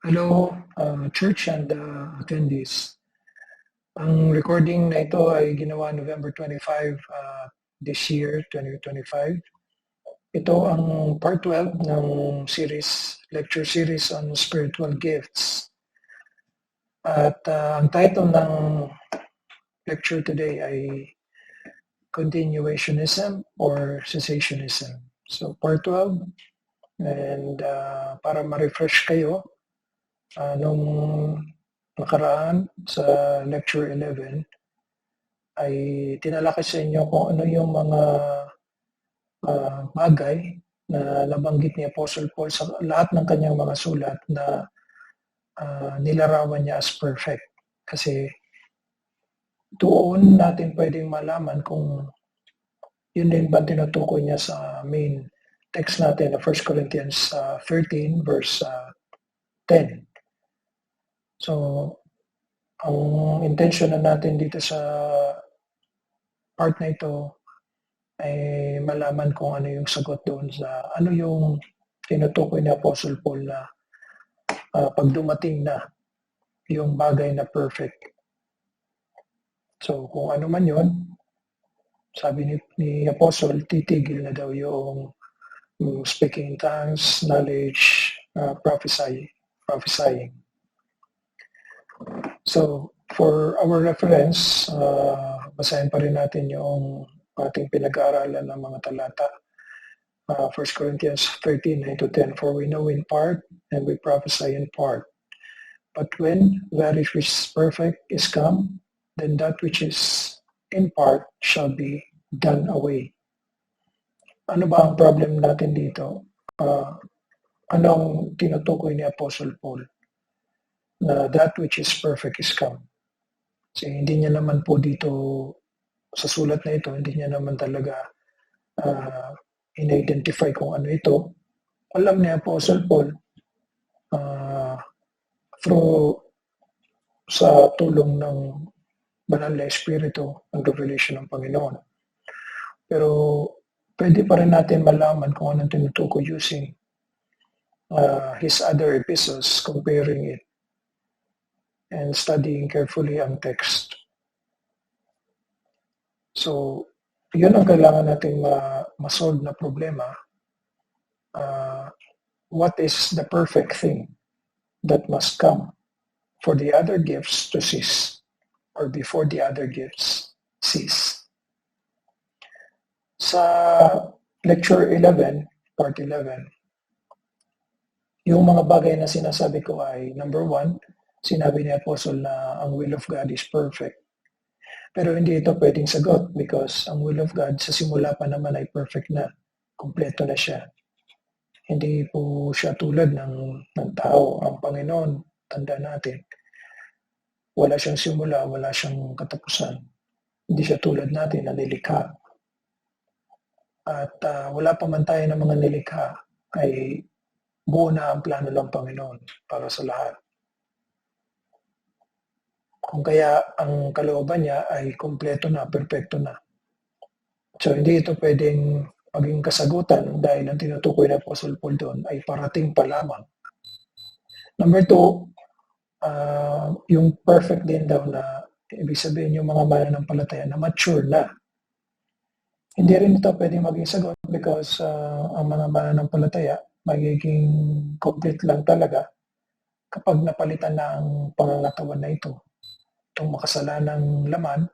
Hello, church and attendees. Ang recording na ito ay ginawa November 25 this year, 2025. Ito ang part 12 ng lecture series on spiritual gifts. At ang title ng lecture today ay Continuationism or Cessationism. So part 12, and para ma-refresh kayo, nung nakaraan sa lecture 11 ay tinalakay sa inyo kung ano yung mga bagay na nabanggit ni Apostle Paul sa lahat ng kanyang mga sulat na nilarawan niya as perfect. Kasi doon natin pwedeng malaman kung yun din ba tinutukoy niya sa main text natin na 1 Corinthians 13 verse 10. So, ang intention na natin dito sa part na ito ay malaman kung ano yung sagot doon sa ano yung tinutukoy ni Apostle Paul na pag dumating na yung bagay na perfect. So, kung ano man yun, sabi ni Apostle, titigil na daw yung speaking in tongues, knowledge, prophesying. So, for our reference, basahin pa rin natin yung ating pinag-aaralan ng mga talata. 1 Corinthians 13, 9-10, For we know in part, and we prophesy in part. But when that which is perfect is come, then that which is in part shall be done away. Ano ba ang problem natin dito? Anong tinutukoy ni Apostle Paul? Na that which is perfect is come. Kasi hindi niya naman po dito, sa sulat na ito, hindi niya naman talaga in-identify kung ano ito. Alam ni Apostle Paul through sa tulong ng banal na Espiritu ang revelation ng Panginoon. Pero pwede pa rin natin malaman kung anong tinutukoy using his other epistles, comparing it and studying carefully ang text. So, yun ang kailangan nating ma-solve na problema. What is the perfect thing that must come for the other gifts to cease or before the other gifts cease? Sa lecture 11, part 11, yung mga bagay na sinasabi ko ay, number 1, sinabi ni Apostle na ang will of God is perfect. Pero hindi ito pwedeng sagot because ang will of God sa simula pa naman ay perfect na. Kompleto na siya. Hindi po siya tulad ng tao. Ang Panginoon, tanda natin, wala siyang simula, wala siyang katapusan. Hindi siya tulad natin na nilikha. At wala pa man tayo ng mga nilikha ay buo na ang plano ng Panginoon para sa lahat. Kung kaya ang kalooban niya ay kompleto na, perfecto na. So hindi ito pwedeng maging kasagutan dahil ang tinutukoy na Apostle Paul doon ay parating pa lamang. Number 2, yung perfect din daw na ibig sabihin yung mga mananampalataya na mature na. Hindi rin ito pwedeng maging sagot because ang mga mananampalataya magiging complete lang talaga kapag napalitan na ang pangangatawan na ito. Itong makasalanang laman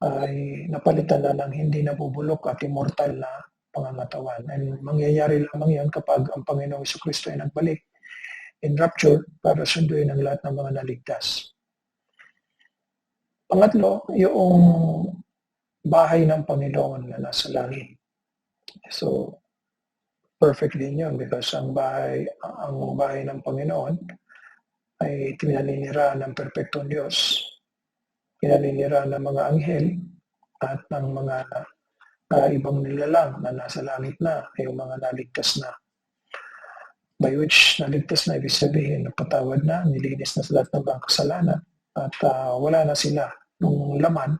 ay napalitan na ng hindi nabubulok at immortal na pangangatawan. And mangyayari lamang yan kapag ang Panginoong Jesucristo ay nagbalik in rapture para sunduin ang lahat ng mga naligtas. Pangatlo, yung bahay ng Panginoon na nasa langit. So, perfect din yun because ang bahay ng Panginoon ay tinaninira ng perpektong Diyos. Pinaninira ng mga anghel at ng mga ibang nilalang na nasa langit na, yung mga naligtas na. By which naligtas na, ibig sabihin, napatawad na, nilinis na sa lahat ng mga kasalanan at wala na sila nung laman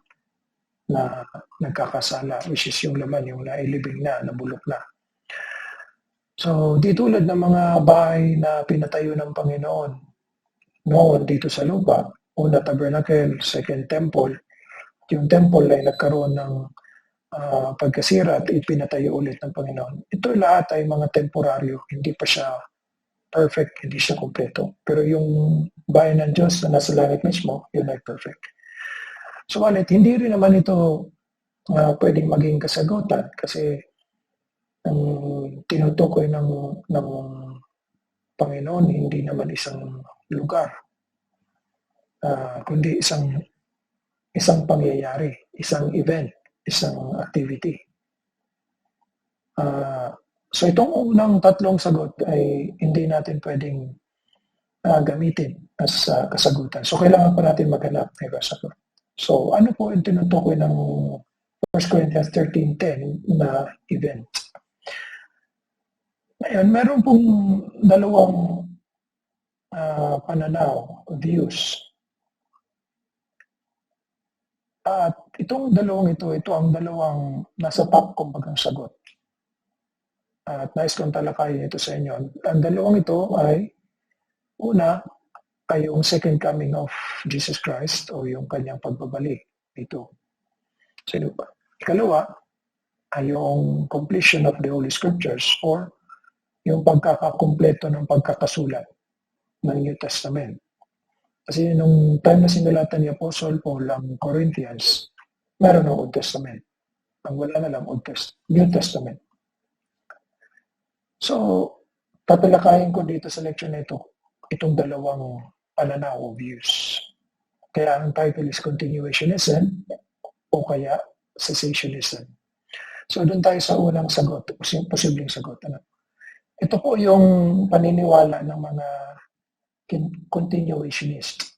na nagkakasala, which is yung laman, yung nailibing na, nabulok na. So, di tulad ng mga bahay na pinatayo ng Panginoon noon dito sa lupa, una tabernacle, second temple, yung temple ay nagkaroon ng pagkasira at ipinatayo ulit ng Panginoon. Ito lahat ay mga temporaryo, hindi pa siya perfect, hindi siya kompleto. Pero yung bayan ng Diyos na nasa langit mismo, yun ay perfect. Subalit, hindi rin naman ito pwedeng maging kasagutan kasi ang tinutukoy ng Panginoon hindi naman isang lugar, kundi isang pangyayari, isang event, isang activity. So itong unang tatlong sagot ay hindi natin pwedeng gamitin as kasagutan. So kailangan pa natin maghanap ng reservoir. So ano po yung tinutukoy ng 1 Corinthians 13:10 na event? Ngayon, meron pong dalawang pananaw, views. At itong dalawang ito ang dalawang nasa top kumbagang sagot. At nais kong talakayin ito sa inyo. Ang dalawang ito ay, una, ay yung second coming of Jesus Christ o yung kanyang pagbabalik dito. Sino pa? Ikalawa, ay yung completion of the Holy Scriptures or yung pagkakakumpleto ng pagkakasulat ng New Testament. Kasi nung time na sinulatan ni Apostle Paul ang Corinthians, meron ng Old Testament. Ang wala na lang New Testament. So, tatalakayin ko dito sa lecture na ito, itong dalawang pananaw o views. Kaya ang title is Continuationism o kaya Cessationism. So, doon tayo sa unang sagot, posibleng sagot. Ito po yung paniniwala ng mga continuationist.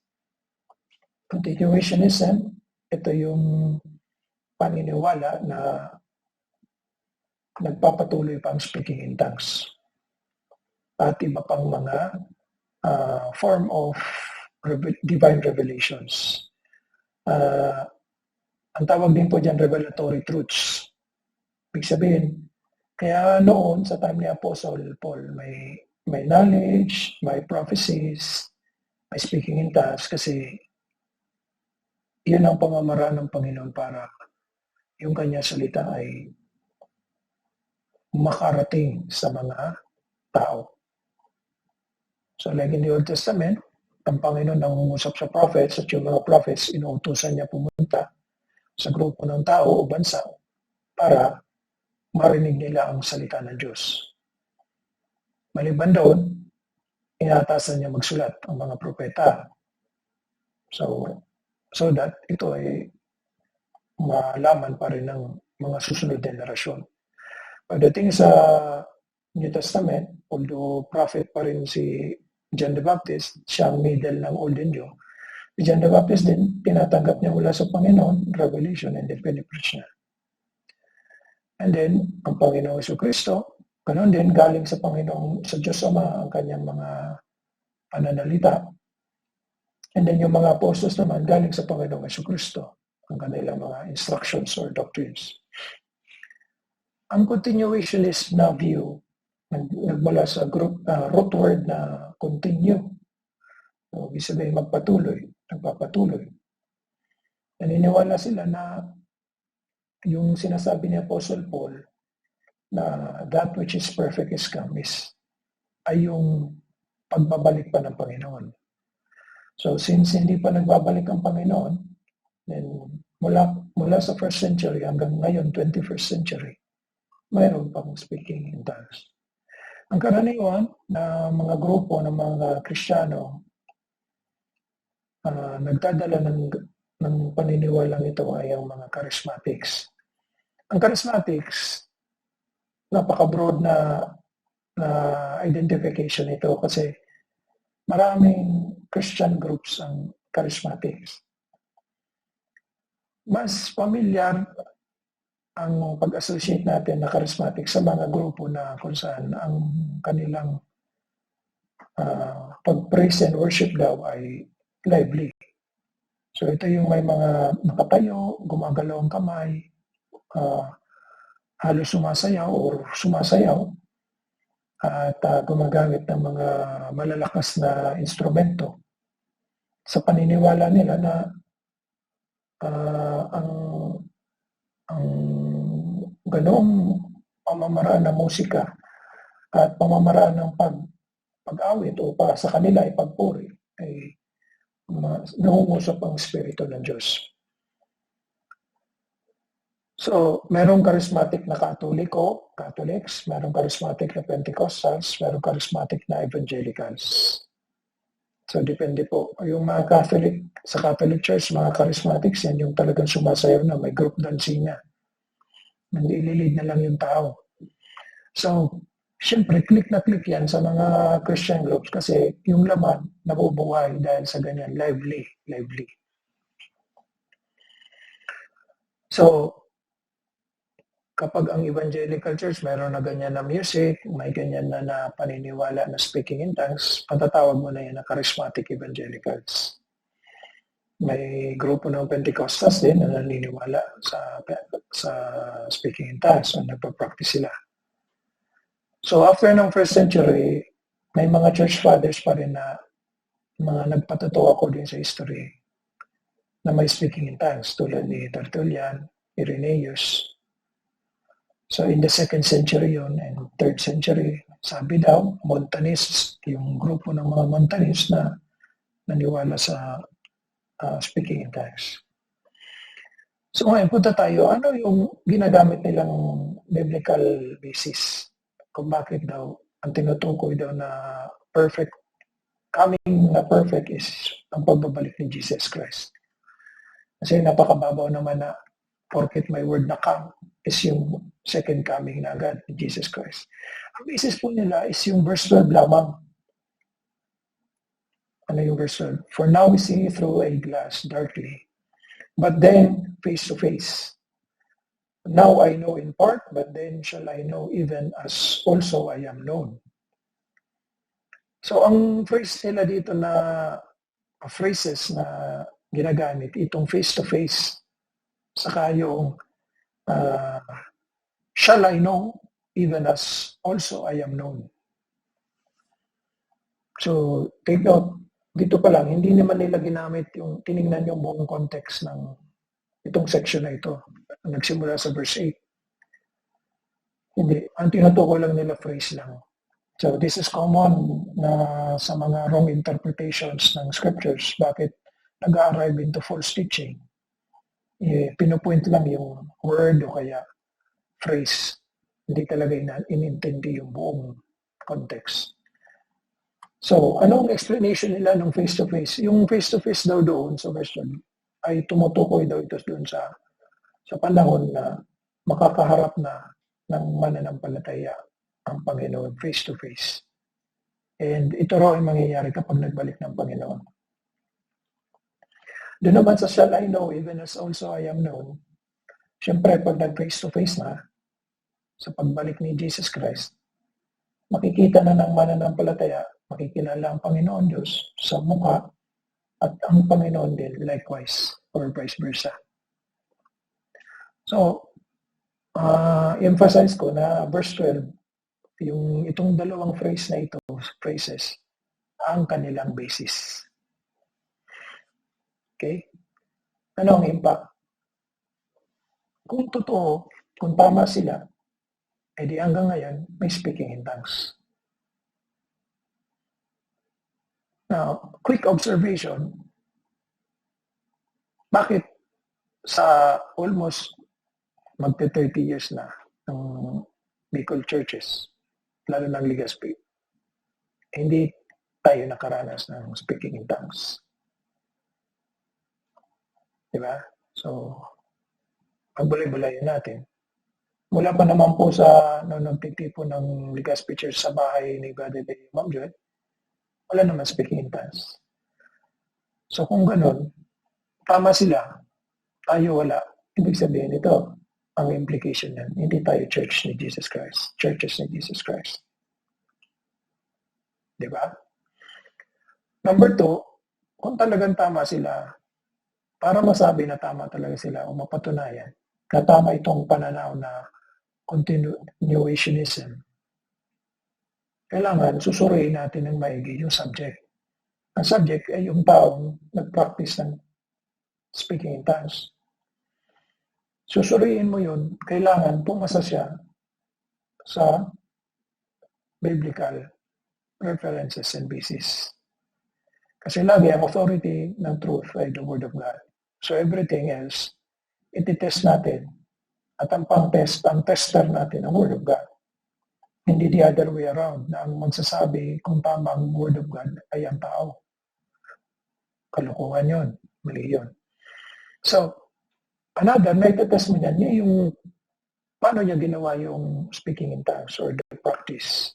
Continuationism, ito yung paniniwala na nagpapatuloy pa ang speaking in tongues at iba pang mga form of divine revelations. Ang tawag din po dyan, revelatory truths. Ibig sabihin, kaya noon sa time ni Apostle Paul, may knowledge, may prophecies, may speaking in tongues kasi yun ang pamamaraan ng Panginoon para yung kanya salita ay makarating sa mga tao. So like in the Old Testament, ang Panginoon nangungusap sa prophets at yung mga prophets, inuutusan niya pumunta sa grupo ng tao o bansa para marinig nila ang salita ng Diyos. Maliban doon, inatasan niya magsulat ang mga propeta. So that ito ay malaman pa rin ng mga susunod na generasyon. Pagdating sa New Testament, although prophet pa rin si John the Baptist, siya ang middle ng Old and New. Si John the Baptist din, tinatanggap niya mula sa Panginoon, revelation, and then pinipreach niya. And then, ang Panginoong Jesucristo, ganoon din, galing sa Panginoong, sa Diyos Ama, ang kanyang mga pananalita. And then yung mga apostles naman, galing sa Panginoong Jesucristo, ang kanilang mga instructions or doctrines. Ang continuationist na view, nagmula sa root word na continue. So, ibig sabihin magpatuloy, nagpapatuloy. Naniniwala sila na yung sinasabi ni Apostle Paul na that which is perfect is come ay yung pagbabalik pa ng Panginoon. So since hindi pa nagbabalik ang Panginoon, then mula sa 1st century hanggang ngayon, 21st century, mayroon pang speaking in tongues. Ang karaniwan na mga grupo ng mga Kristiyano nagdadala ng paniniwalang ito ay ang mga charismatics. Ang charismatics, napaka-broad na identification ito kasi maraming Christian groups ang charismatics. Mas familiar ang pag-associate natin na charismatic sa mga grupo na kung saan ang kanilang pag-praise and worship daw ay lively. So ito yung may mga nakatayo, gumagalaw ang kamay, halos sumasayaw or sumasayaw at gumagamit ng mga malalakas na instrumento sa paniniwala nila na ang ganoong pamamaraan ng musika at pamamaraan ng pag-awit o sa kanila ay pagpuri ay nangungusap ang Espiritu ng Diyos. So, merong charismatic na Catholics, merong charismatic na Pentecostals, merong charismatic na Evangelicals. So, depende po. Yung mga Catholic, sa Catholic Church, mga charismatics, yan yung talagang sumasayaw na may group dancing na. Hindi ililid na lang yung tao. So, siyempre, click na click yan sa mga Christian groups kasi yung laman nabubuhay dahil sa ganyan, lively. So, kapag ang evangelical church mayroon na ganyan na music, may ganyan na paniniwala na speaking in tongues, patatawag mo na yan na charismatic evangelicals. May grupo ng Pentecostals din na naniniwala sa speaking in tongues o nagpa-practice sila. So after ng first century, may mga church fathers pa rin na mga nagpatotoo according sa history na may speaking in tongues tulad ni Tertullian, Irenaeus. So in the 2nd century yun and 3rd century, sabi daw, Montanist, yung grupo ng mga Montanist na naniwala sa speaking in tongues. So ngayon, punta tayo, ano yung ginagamit nilang biblical basis? Kung bakit daw, ang tinutukoy daw na perfect, coming na perfect is ang pagbabalik ni Jesus Christ. Kasi napakababaw naman na porket may word na come is yung second coming na agad ni Jesus Christ. Ang basis po nila is yung verse 12 lamang. Ano yung verse 12? For now we see through a glass darkly, but then face to face. Now I know in part, but then shall I know even as also I am known. So ang phrase nila dito na phrases na ginagamit, itong face to face, saka yung shall I know even as also I am known. So, take note, dito pa lang, hindi naman nila ginamit yung, tinignan yung buong context ng itong section na ito. Nagsimula sa verse 8. Hindi, ang tinutukoy lang nila phrase lang. So, this is common na sa mga wrong interpretations ng scriptures. Bakit nag-arrive into false teaching? Pinupoint lang yung word o kaya phrase. Hindi talaga inintindi yung buong context. So, anong explanation nila ng face-to-face? Yung face-to-face daw doon sa verse 1 ay tumutukoy daw ito doon sa panahon na makakaharap na ng mananampalataya ang Panginoon face-to-face. And ito raw ay mangyayari kapag nagbalik ng Panginoon. Doon naman sa shall I know even as also I am known, siyempre pag nag-face-to-face na, sa pagbalik ni Jesus Christ, makikita na ng mananampalataya, makikilala ang Panginoon Diyos sa mukha at ang Panginoon din likewise or vice versa. So, emphasize ko na verse 12, yung itong dalawang phrases, ang kanilang basis. Okay? Ano ang impact? Kung totoo, kung tama sila, edi hanggang ngayon, may speaking in tongues. Now, quick observation, bakit sa almost magte-30 years na ng Bicol churches, lalo ng Legazpi, hindi tayo nakaranas ng speaking in tongues. Diba? So, pagbulay-bulayin natin. Mula pa naman po sa nagtitipo ng Legazpi Church sa bahay ni Brother Ma'am Joy, wala naman speaking in tongues. So kung ganun, tama sila, tayo wala. Ibig sabihin ito, ang implication yan, hindi tayo church ni Jesus Christ, churches ni Jesus Christ. Diba? Number 2, kung talagang tama sila, para masabi na tama talaga sila o mapatunayan na tama itong pananaw na continuationism, kailangan susuriin natin ng maigi yung subject. Ang subject ay yung taong nag-practice ng speaking in tongues. Susuriin mo yun, kailangan pumasa siya sa biblical references and basis. Kasi lagi ang authority ng truth ay the Word of God. So everything else, iti-test natin. At ang pang-test, ang tester natin ang Word of God. Hindi the other way around na ang magsasabi kung tama ang Word of God ay ang tao. Kalukuhan yun. Mali yun. So, another, may test mo yan, yung paano niya ginawa yung speaking in tongues or the practice.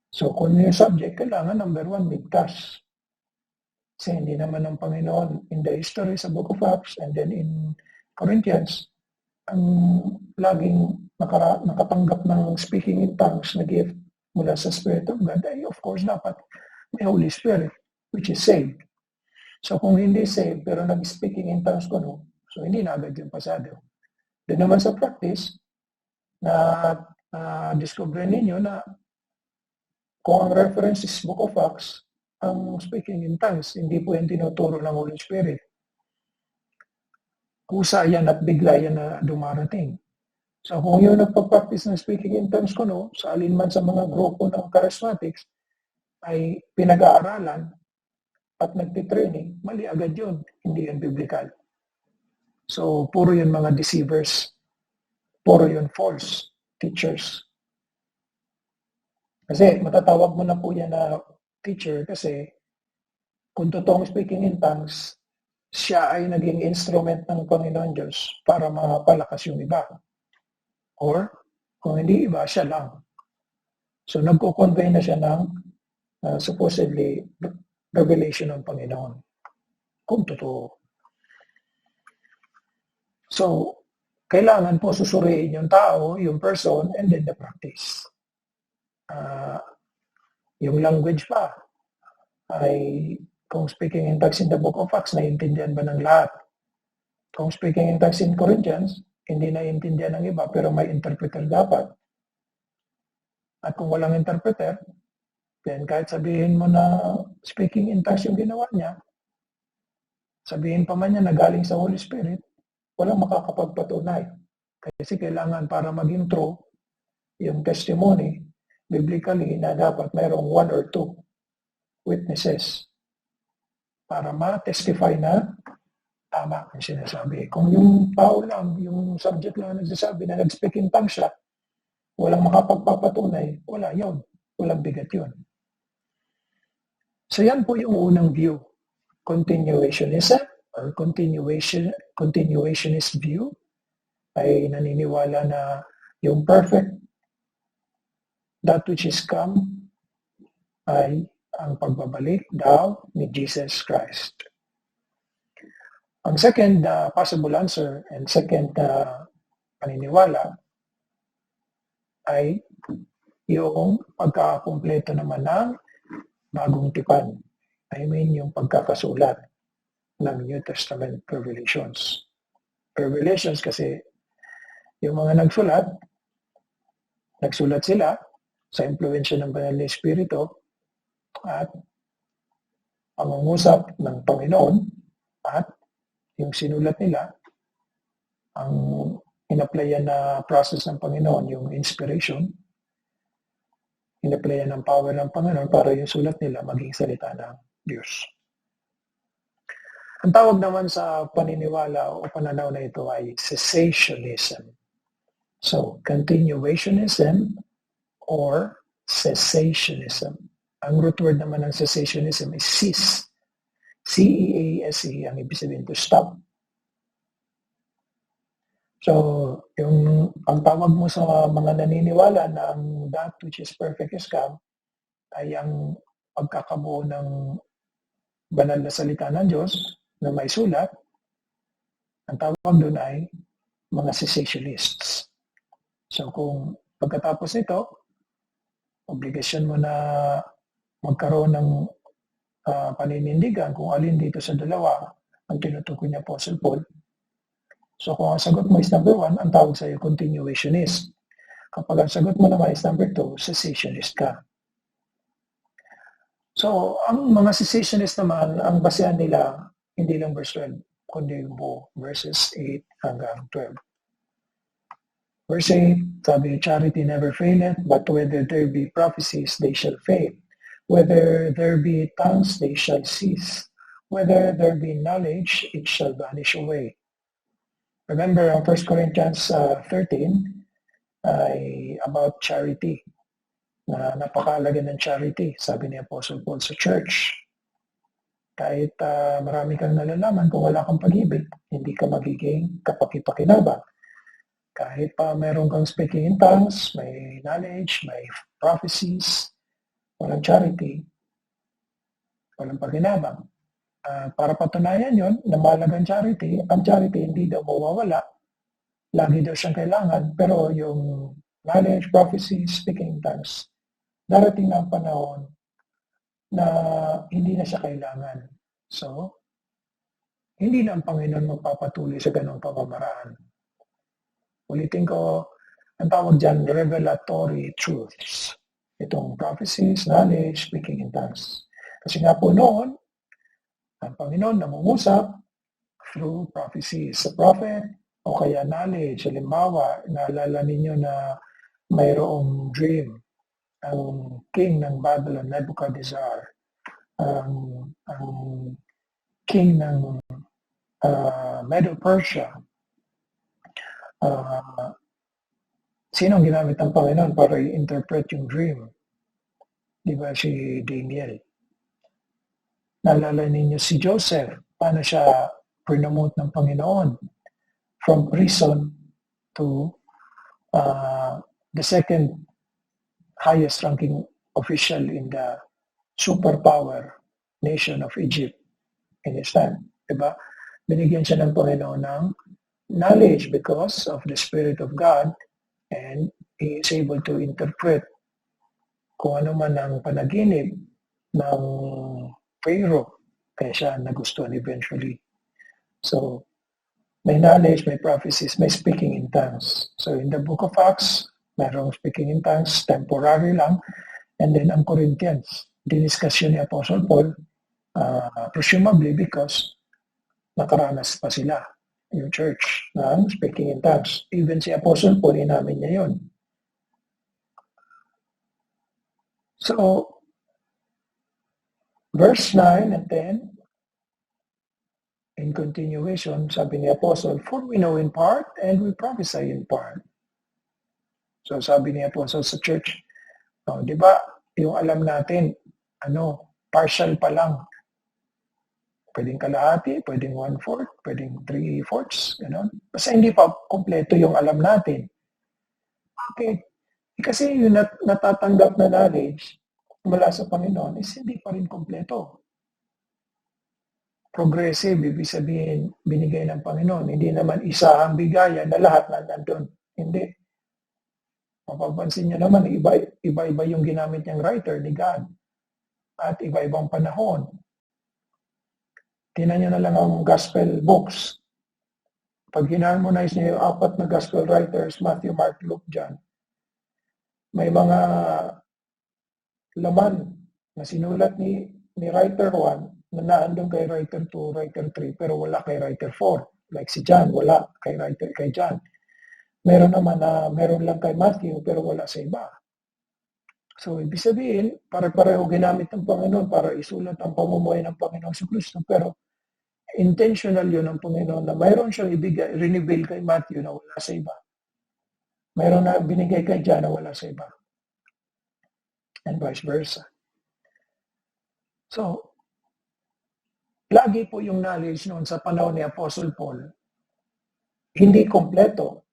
So, kung yung subject, kailangan number one, ligtas. Kasi hindi naman ng Panginoon in the history sa Book of Acts and then in Corinthians, ang laging nakatanggap ng speaking in tongues na gift mula sa Spirit of God ay of course dapat may Holy Spirit which is saved. So kung hindi saved pero nag-speaking in tongues ko so hindi na agad yung pasado. Doon naman sa practice na discover ninyo na kung ang reference is Book of Acts, ang speaking in tongues, hindi po yung tinuturo ng Holy Spirit. Kusa yan at bigla yan na dumarating. So kung yun nagpa-practice ng speaking in tongues ko sa alinman sa mga grupo ng charismatics, ay pinag-aaralan at nagtitraining, mali agad yun, hindi yun biblical. So puro yun mga deceivers, puro yun false teachers. Kasi matatawag mo na po yan na teacher kasi kung totoong speaking in tongues, siya ay naging instrument ng Panginoon Diyos para mapalakas yung iba. Or, kung hindi iba, siya lang. So, nagko-convey na siya ng supposedly revelation ng Panginoon. Kung totoo. So, kailangan po susuriin yung tao, yung person, and then the practice. Yung language pa ay kung speaking in tongues in the Book of Acts, naiintindihan ba ng lahat? Kung speaking in tongues in Corinthians, hindi naiintindihan ng iba, pero may interpreter dapat. At kung walang interpreter, then kahit sabihin mo na speaking in tongues yung ginawa niya, sabihin pa man niya na galing sa Holy Spirit, walang makakapagpatunay. Kasi kailangan para maging true, yung testimony, biblically, na dapat mayroong 1 or 2 witnesses para ma-testify na tama ang sinasabi. Kung yung tao lang, yung subject lang nagsasabi na nag-speak in tongues siya, walang makapagpapatunay, wala yun. Walang bigat yun. So yan po yung unang view. Continuationism or continuationist view ay naniniwala na yung perfect, that which is come, ay ang pagbabalik daw ni Jesus Christ. Ang second possible answer and second paniniwala ay yung pagkakumpleto naman ng bagong tipan. I mean yung pagkakasulat ng New Testament Revelations. Revelations kasi yung mga nagsulat sila sa impluensya ng Banal na Espiritu at pangungusap ng Panginoon at yung sinulat nila, ang inaplayan na process ng Panginoon, yung inspiration, inaplayan ng power ng Panginoon para yung sulat nila maging salita ng Diyos. Ang tawag naman sa paniniwala o pananaw na ito ay cessationism. So, continuationism or cessationism. Ang root word naman ng cessationism is cease. C-E-A-S-E, ang ibig sabihin to stop. So, ang tawag mo sa mga naniniwala na ang that which is perfect is come ay ang pagkakabuo ng banal na salita ng Diyos na may sulat, ang tawag doon ay mga cessationists. So, kung pagkatapos nito, obligasyon mo na magkaroon ng paninindigan kung alin dito sa dalawa ang tinutukoy niya Apostle Paul. So kung ang sagot mo is number 1, ang tawag sa iyo continuationist. Kapag ang sagot mo naman is number 2, cessationist ka. So, ang mga cessationist naman, ang basehan nila, hindi lang verse 12, kundi yung buo, verses 8 hanggang 12. Verse 8, sabi, charity never faileth, but whether there be prophecies, they shall fail. Whether there be tongues, they shall cease. Whether there be knowledge, it shall vanish away. Remember, ang 1 Corinthians 13 ay about charity, na napakahalaga ng charity, sabi ni Apostle Paul sa church. Kahit marami kang nalalaman, kung wala kang pag-ibig, hindi ka magiging kapaki-pakinabang. Kahit pa meron kang speaking in tongues, may knowledge, may prophecies, walang charity, walang pakinabang. Para patunayan yon na mahalagang charity, ang charity hindi daw mawawala, lagi daw siyang kailangan, pero yung knowledge, prophecies, speaking in tongues, darating na ang panahon na hindi na siya kailangan. So, hindi na ang Panginoon magpapatuloy sa ganong pamamaraan. Ulitin ko, ang tawag dyan, revelatory truths. Itong prophecies, knowledge, speaking in tongues. Kasi nga po noon, ang Panginoon namungusap through prophecies. Sa prophet, o kaya knowledge. Halimbawa, naalala ninyo na mayroong dream ang king ng Babylon, Nebuchadnezzar, ang king ng Medo-Persia. Sino ang ginamit ng Panginoon para i-interpret yung dream? Di ba si Daniel? Naalala ninyo si Joseph, paano siya promote ng Panginoon from prison to the second highest ranking official in the superpower nation of Egypt in his time. Diba? Binigyan siya ng Panginoon ng knowledge because of the Spirit of God, and he is able to interpret kung ano man ang panaginip ng Pharaoh, kaya siya nagustuhan eventually. So, may knowledge, may prophecies, may speaking in tongues. So, in the book of Acts, mayroong speaking in tongues, temporary lang. And then, ang Corinthians, diniscussion ni Apostle Paul, presumably because nakaranas pa sila, yung church, ng speaking in tongues. Even si Apostle Paul, inamin niya yun. So, verse 9 and 10, in continuation, sabi ni Apostle, for we know in part and we prophesy in part. So, sabi ni Apostle sa church, di ba, yung alam natin, partial pa lang. Pwedeng kalahati, pwedeng 1/4, pwedeng 3/4, gano'n. Basta hindi pa kompleto yung alam natin. Okay. Kasi yung natatanggap na knowledge mula sa Panginoon is hindi pa rin kompleto. Progressive, ibig sabihin, binigay ng Panginoon. Hindi naman isa ang bigayan na lahat na nandun. Hindi. Mapapansin nyo naman, iba-iba yung ginamit niyang writer ni God. At iba-ibang panahon. Tingnan nyo na lang ang gospel books. Pag hinarmonize niyo yung 4 na gospel writers, Matthew, Mark, Luke, John, may mga laman na sinulat ni writer 1 na naandun kay writer 2, writer 3, pero wala kay writer 4. Like si John, wala kay John. Meron naman na meron lang kay Matthew, pero wala sa iba. So, ibig sabihin, pare-pareho ginamit ng Panginoon para isulat ang pamumuhay ng Panginoon sa Kristo, pero intentional yun ng Panginoon na mayroon siyang reveal kay Matthew na wala sa iba. Mayroon na binigay kay John na wala sa iba. And vice versa. So, lagi po yung knowledge noon sa panahon ni Apostle Paul, hindi kompleto.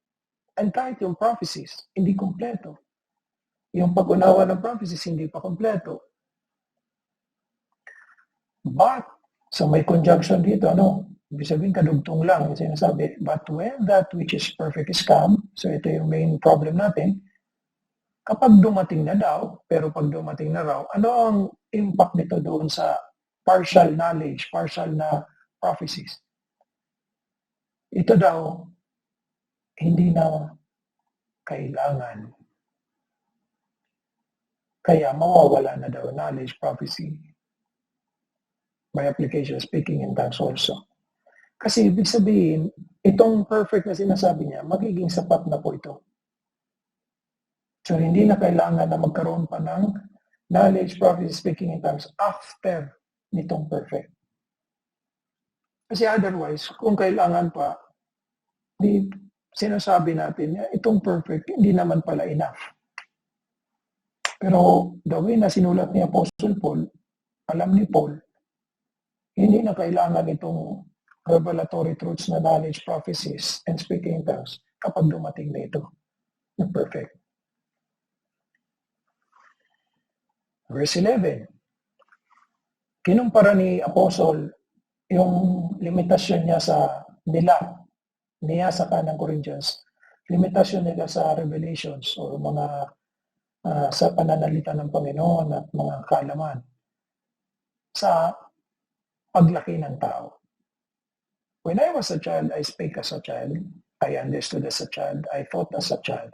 And kahit yung prophecies, hindi kompleto. Yung pag-unawa ng prophecies, hindi pa kompleto. But, so may conjunction dito, ibig sabihin kadugtong lang, yung sinasabi, but when that which is perfect is come, so ito yung main problem natin, kapag dumating na daw, pero pag dumating na raw, ano ang impact nito doon sa partial knowledge, partial na prophecies? Ito daw, hindi na kailangan. Kaya mawawala na daw knowledge, prophecy, by application, speaking in tongues also. Kasi ibig sabihin, itong perfect na sinasabi niya, magiging sapat na po ito. So hindi na kailangan na magkaroon pa ng knowledge, prophecy, speaking in tongues after nitong perfect. Kasi otherwise, kung kailangan pa, di sinasabi natin, itong perfect, hindi naman pala enough. Pero the way na sinulat ni Apostle Paul, alam ni Paul, hindi na kailangan itong revelatory truths na knowledge, prophecies, and speaking in tongues kapag dumating na ito, na perfect. Verse 11, kinumpara ni Apostle yung limitasyon niya niya sa kanang Corinthians, limitasyon nila sa revelations o mga sa pananalita ng Panginoon at mga kaalaman sa paglaki ng tao. When I was a child, I spake as a child. I understood as a child. I thought as a child.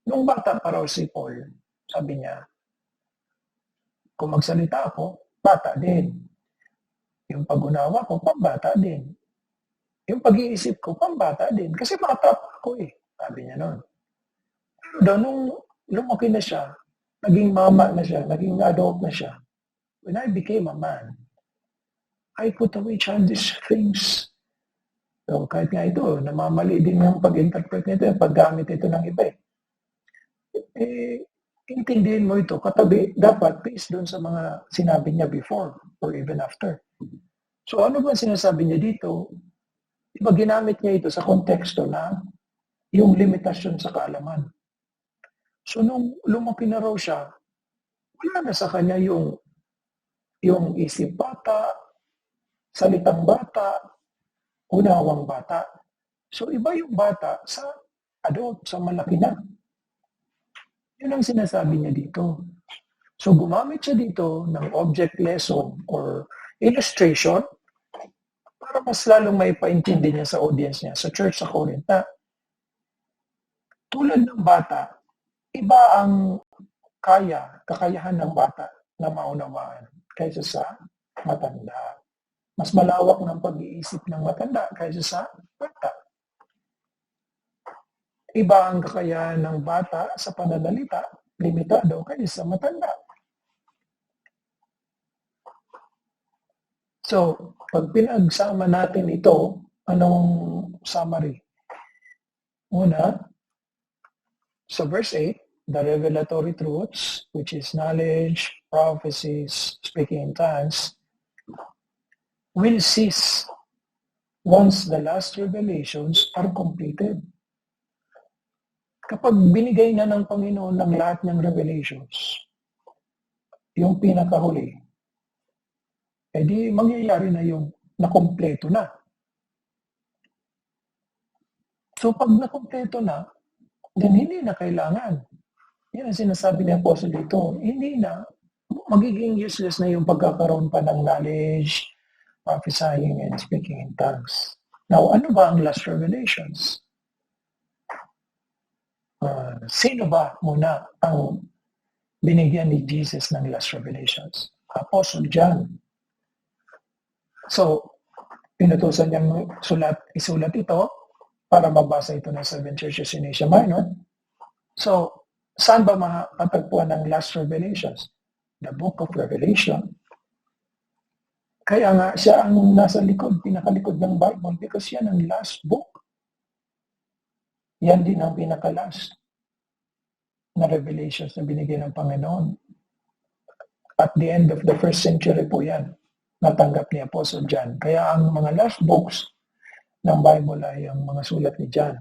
Nung bata pa raw si Paul, sabi niya, kung magsalita ako, bata din. Yung pag-unawa ko, pambata din. Yung pag-iisip ko, pambata din. Kasi bata pa ako eh. Sabi niya noon. Pero daw, nung lumaki na siya, naging mama na siya, naging adult na siya. When I became a man, I put away childish things. So, kahit nga ito, namamali din yung pag-interpret nito, yung paggamit ito ng iba intindihin mo ito, katabi, dapat based doon sa mga sinabi niya before or even after. So ano ba sinasabi niya dito? Iba ginamit niya ito sa konteksto na yung limitasyon sa kaalaman. So nung lumaki na raw siya, wala na sa kanya yung isip bata, salitang bata, unawang bata. So iba yung bata sa adult, sa malaki na. Yun ang sinasabi niya dito. So gumamit siya dito ng object lesson or illustration para mas lalong may paintindi niya sa audience niya, sa church sa Corinth, na tulad ng bata, iba ang kakayahan ng bata na maunawaan kaysa sa matanda. Mas malawak ng pag-iisip ng matanda kaysa sa bata. Iba ang kakayahan ng bata sa pananalita, limitado kaysa sa matanda. So, pag pinagsama natin ito, anong summary? Una, sa verse 8, the revelatory truths, which is knowledge, prophecies, speaking in tongues, will cease once the last revelations are completed. Kapag binigay na ng Panginoon ng lahat ng revelations, yung pinakahuli, edi mangyayari na yung nakompleto na. So pag nakompleto na, then hindi na kailangan. Yan ang sinasabi ni Apostle dito. Hindi na, magiging useless na yung pagkakaroon pa ng knowledge, prophesying, and speaking in tongues. Now, ano ba ang last revelations? Sino ba muna ang binigyan ni Jesus ng last revelations? Apostle John. So, pinutusan niyang isulat ito para mabasa ito ng 7 churches in Asia Minor. So, saan ba matatagpuan ng last revelations? The book of Revelation. Kaya nga siya ang nasa likod, pinakalikod ng Bible because yan ang last book. Yan din ang pinaka-last na revelations na binigyan ng Panginoon. At the end of the first century po yan, natanggap ni Apostle John. Kaya ang mga last books ng Bible ay ang mga sulat ni John.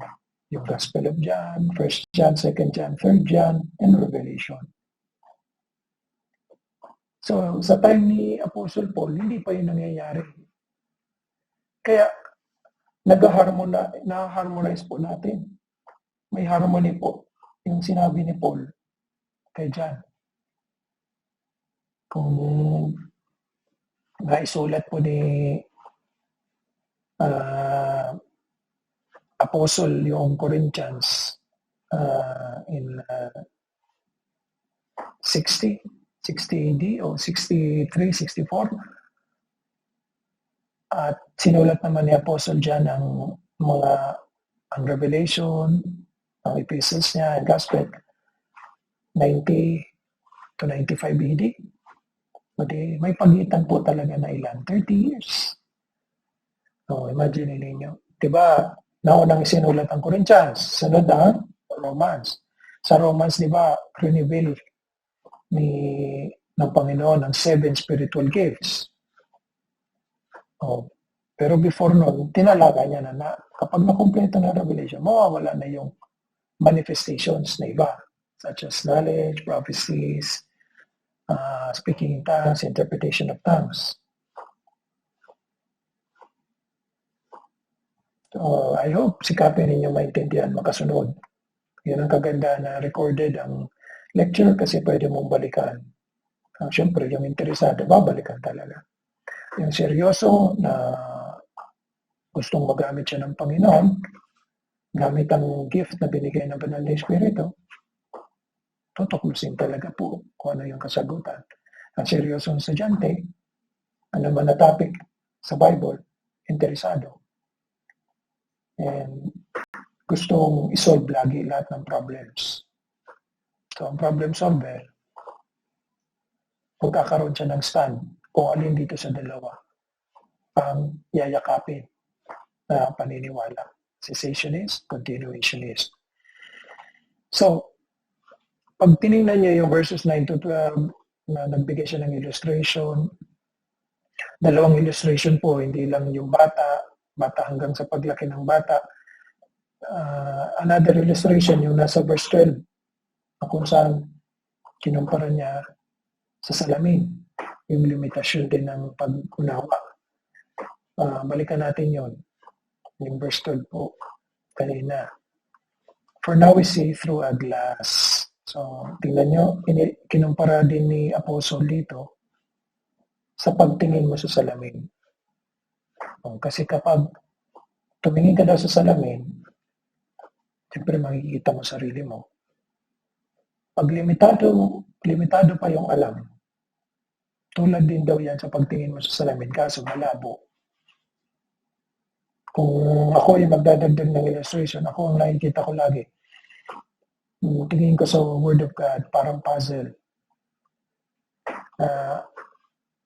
Yung Gospel of John, 1 John, 2 John, 3 John, and Revelation. So, sa time ni Apostle Paul, hindi pa yun nangyayari. Kaya, na-harmonize po natin. May harmony po yung sinabi ni Paul kay John. Kung naisulat po ni Apostle yung Corinthians in 60 AD o 63, 64. At sinulat naman ni Apostle John ang Revelation, ang epistles niya, ang gospel, 90 to 95 AD. Pati may pagitan po talaga na ilan, 30 years. So, imagine ninyo. Diba, naunang isinulat ang Corinthians, sunod ang Romans. Sa Romans, diba, reveal ng Panginoon ang 7 spiritual gifts. Pero before nun, tinalaga niya na kapag nakumpleto na Revelation, mawawala na yung manifestations na iba, such as knowledge, prophecies, speaking in tongues, interpretation of tongues. So, I hope sikapin ninyo maintindihan, makasunod. Yan ang kaganda na recorded ang lecture kasi pwede mong balikan. Siyempre, yung interesado, babalikan talaga. Yung seryoso na gustong magamit siya ng Panginoon, gamit ang gift na binigay ng Banal na Espiritu, tutuklasin talaga po kung ano yung kasagutan. Ang seryosong estudyante, ano man na topic sa Bible, interesado. And gustong isolve lagi lahat ng problems. So, ang problem solver, magkakaroon siya ng stand kung alin dito sa dalawa ang yayakapin na paniniwala. Cessationist, continuationist. So, pag tinignan niyo yung verses 9 to 12 na nagbigay siya ng illustration, dalawang illustration po, hindi lang yung bata hanggang sa paglaki ng bata. Another illustration, yung nasa verse 12, kung saan kinumpara niya sa salamin, yung limitasyon din ng pag-unawa. Balikan natin yon, yung verse 12 po, kanina. For now we see through a glass. So, tingnan nyo, kinumpara din ni Apostle dito sa pagtingin mo sa salamin. Kasi kapag tumingin ka daw sa salamin, siyempre makikita mo sarili mo. Pag limitado pa yung alam, tulad din daw yan sa pagtingin mo sa salamin, kaso malabo. Kung ako ay magdadagdag ng illustration, ako ang nakikita ko lagi, tingin ko sa Word of God, parang puzzle.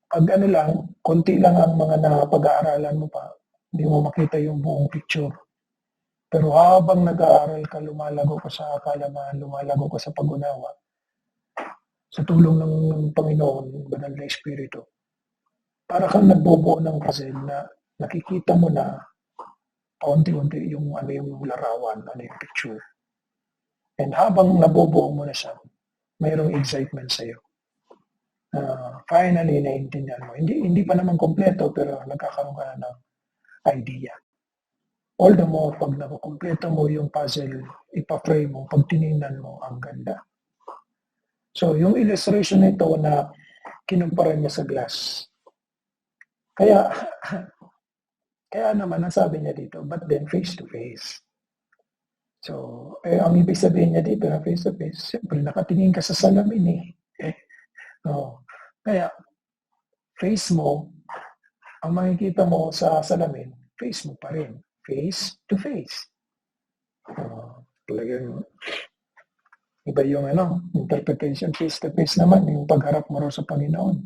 Pag konti lang ang mga napag-aaralan mo pa, hindi mo makita yung buong picture. Pero habang nag-aaral ka, lumalago ka sa kalaman, lumalago ka sa pag-unawa, sa tulong ng Panginoon, Banal na Espiritu, para kang nagbubuo ng puzzle na nakikita mo na paunti-unti yung larawan, yung picture. And habang nabubuo mo na siya, mayroong excitement sa'yo. Finally, naiintindihan mo. Hindi pa naman kompleto, pero nagkakaroon ka na ng idea. All the more, pag nakukompleto mo yung puzzle, ipa-frame mo, pag tinignan mo, ang ganda. So, yung illustration nito na kinumpara niya sa glass. Kaya naman, ang sabi niya dito, but then face to face. So, ang ibig sabihin niya dito na face to face, siyempre nakatingin ka sa salamin Kaya, face mo, ang makikita mo sa salamin, face mo pa rin. Face to face. Talagang iba yung interpretation. Face to face naman, yung pagharap mo sa Panginoon.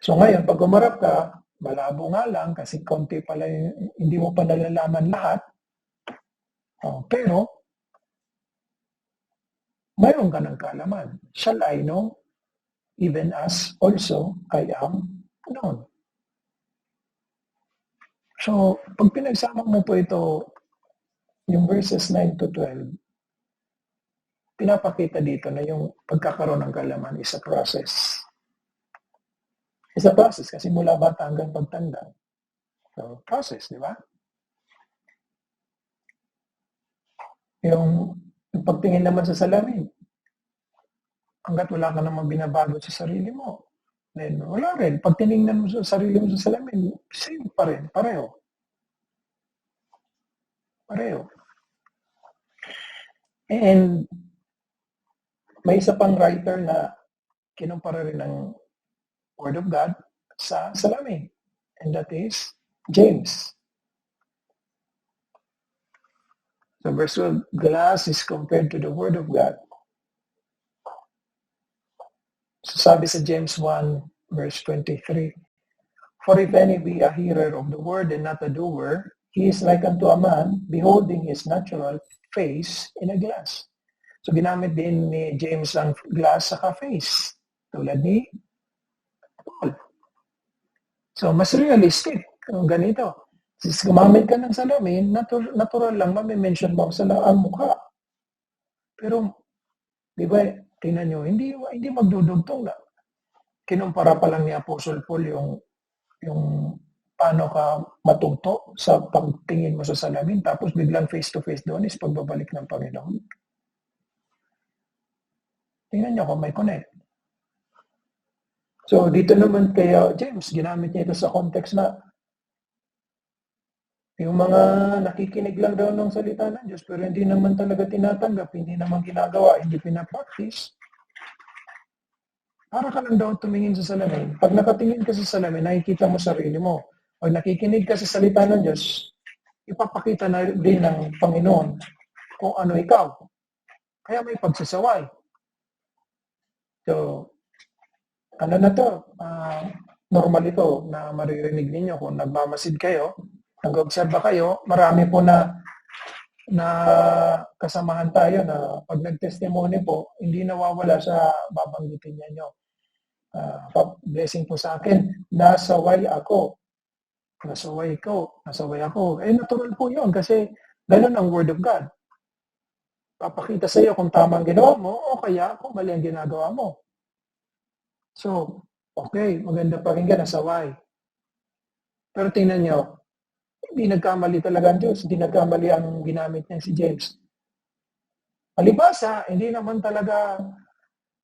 So ngayon, pag umarap ka, malabo nga lang kasi konti pala, hindi mo pa nalalaman lahat. Pero, mayroon ka ng kaalaman. Shall I know? Even as also I am known. So, pag pinagsama mo po ito, yung verses 9 to 12, pinapakita dito na yung pagkakaroon ng kaalaman is a process. It's a process kasi mula bata hanggang pagtanda. So, process, di ba? Yung pagtingin naman sa salamin, hanggat wala ka namang binabago sa sarili mo, then wala rin. Pag tinignan mo sa sarili mo sa salamin, same pa rin, pareho. And may isa pang writer na kinumpara rin ng Word of God sa salamin. And that is James. So verse 12, glass is compared to the Word of God. So sabi sa James 1, verse 23, for if any be a hearer of the word and not a doer, he is like unto a man beholding his natural face in a glass. So ginamit din ni James ang glass sa face, tulad ni Paul. So mas realistic kung ganito. Since gumamit ka ng salamin, natural lang mamimension mo ang mukha. Pero, di ba, tingnan nyo, hindi magdudugtong na. Kinumpara pa lang ni Apostle Paul yung paano ka matuto sa pagtingin mo sa salamin, tapos biglang face-to-face doon is pagbabalik ng Panginoon. Tingnan nyo kung may connect. So, dito naman kaya James, ginamit niya ito sa context na yung mga nakikinig lang daw ng salita ng Diyos pero hindi naman talaga tinatanggap, hindi naman ginagawa, hindi pinapractice. Para ka lang daw tumingin sa salamin. Pag nakatingin ka sa salamin, nakikita mo sarili mo. Pag nakikinig ka sa salita ng Diyos, ipapakita na din ng Panginoon kung ano ikaw. Kaya may pagsasaway. So, ano na to? Normal ito na maririnig ninyo kung nagmamasid kayo, nag-obserba kayo, marami po na kasamahan tayo na pag nag-testimony po, hindi nawawala sa babanggitin niya nyo. Blessing po sa akin, nasaway ako. Nasaway ako. Natural po yun kasi ganun ang Word of God. Papakita sa iyo kung tama ang ginawa mo o kaya kung mali ang ginagawa mo. So, okay, maganda pakinggan, nasaway. Pero tingnan nyo, hindi nagkamali talaga ang Diyos. Hindi nagkamali ang ginamit niya si James. Palibasa, hindi naman talaga